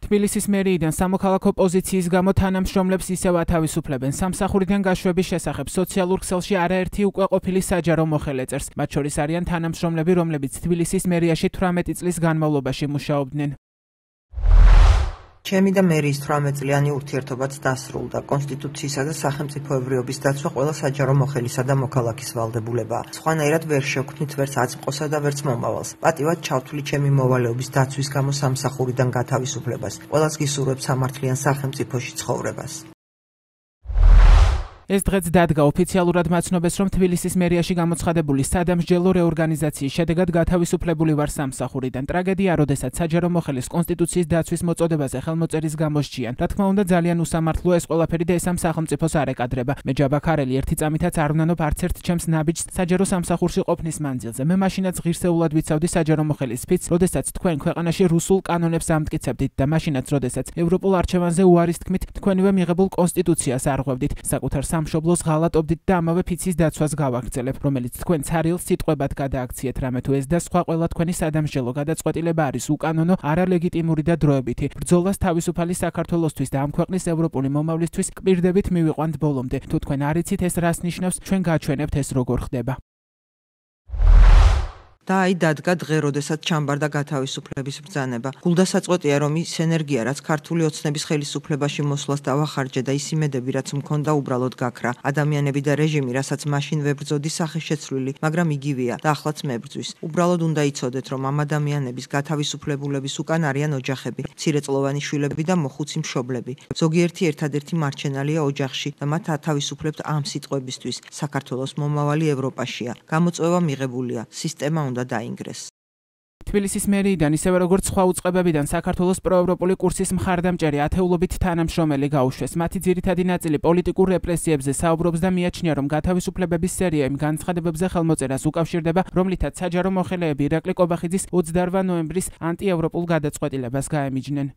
თბილისის მერიიდან სამოქალაქო პოზიციის გამო თანამშრომლებს ისევ ათავისუფლებენ. სამსახურიდან გაშვების შესახებ სოციალურ ქსელში არაერთი უკვე ყოფილი საჯარო მოხელე წერს. მათ შორის არიან თანამშრომლები, რომლებიც თბილისის მერიაში 18 წლის განმავლობაში მუშაობდნენ. ჩემი და მერიის 18 წლიანი ურთიერთობაც დასრულდა. კონსტიტუციისა და სახელმწიფოებრიობის დაცვა ყველა საჯარო მოხელისა და მოქალაქის ვალდებულებაა. სხვანაირად ვერ შევქმნით ვერც აწმყოსა და ვერც მომავალს. პატივად ჩავთვლი ჩემი მოვალეობის დაცვის გამო სამსახურიდან გათავისუფლებას. ყველას გისურვებ სამართლიან სახელმწიფოში ცხოვრებას. ეს დღეც დადგა ოფიციალურად მაცნობეს, რომ თბილისის მერიაში გამოცხადებული სადამსჯელო რეორგანიზაციის შედეგად გათავისუფლებული ვარ სამსახურიდან. ტრაგედია, როდესაც საჯარო მოხელის კონსტიტუციის დაცვის მოწოდებაზე ხელმოწერის გამოსჯიან. რა თქმა უნდა, ძალიან უსამართლოა ეს ყველაფერი და ეს ამ სახელმწიფოს არ ეკადრება. მე ჯაბაქარელი ერთი წამითაც არ ვნანობ არც ერთ ჩემს ნაბიჯს საჯარო სამსახურში ყოფნის მანძილზე. მე მაშინაც ღირსეულად ვიცავდი საჯარო მოხელის სფიცს, როდესაც თქვენ ქვეყანაში რუსულ კანონებს ამტკიცებდით და მაშინაც, როდესაც ევროპულ არჩევანზე უარის თქმით, თქვენივე მიღებულ კონსტიტუციას არღვევდით. საკუთარ სამშობლოს ღალატობდით და ამავე ფიცის დაცვას გავაგრძელებ, რომელიც თქვენ ცარიელს სიტყვებად გადააქციეთ, რამე თუ ეს და სხვა ყველა თქვენი სადამსჯელო გადაწყვეტილება არის უკანონო, არალეგიტიმური და დროებითი. ბრძოლას თავისუფალი საქართველოსთვის და ამ ქვეყნის ევროპული მომავლისთვის კპირდებით მივიყვანთ ბოლომდე. თუ თქვენ არ იცით ეს რას ნიშნავს, ჩვენ გაჩვენებთ ეს როგორ ხდება. და აი დადგა დღე, როდესაც ჩამბარდა გათავისუფლების ბრძანება. გულდასაწყვეტია, რომ ის ენერგია, რაც ქართული ოცნების ხელისუფლებაში მოსვლას დავახარჯე და ის იმედები, რაც მქონდა, უბრალოდ გაქრა. ადამიანები და რეჟიმი, რასაც მაშინ ვებრძოდი, სახეშეცვლილი, მაგრამ იგივეა და ახლაც მებრძვის. უბრალოდ უნდა იცოდეთ, რომ ამ ადამიანების გათავისუფლებულების უკან არიან ოჯახები, მცირეწლოვანი შვილები და მოხუცი მშობლები. ზოგიერთი ერთადერთი მარჩენალია ოჯახში და მათ ათავისუფლებთ ამ სიტყვებისთვის. საქართველოს მომავალი ევროპაშია. გამოწვევა მიღებულია. სისტემა უნდა დაინგრეს. თბილისის მერიიდან ისევე როგორც სხვა უწყებებიდან საქართველოს პროევროპული კურსის მხარდამჭერი ათეულობით თანამშრომელი გაუშვეს. მათი ძირითადი ნაწილი პოლიტიკურ რეპრესიებზე საუბრობს და მიაჩნია, რომ გათავისუფლებების სერია იმ განცხადებებზე ხელმოწერას უკავშირდება, რომლითაც საჯარო მოხელეები ირაკლი კობახიძის 28 ნოემბრის ანტიევროპულ გადაწყვეტილებას გაემიჯნენ.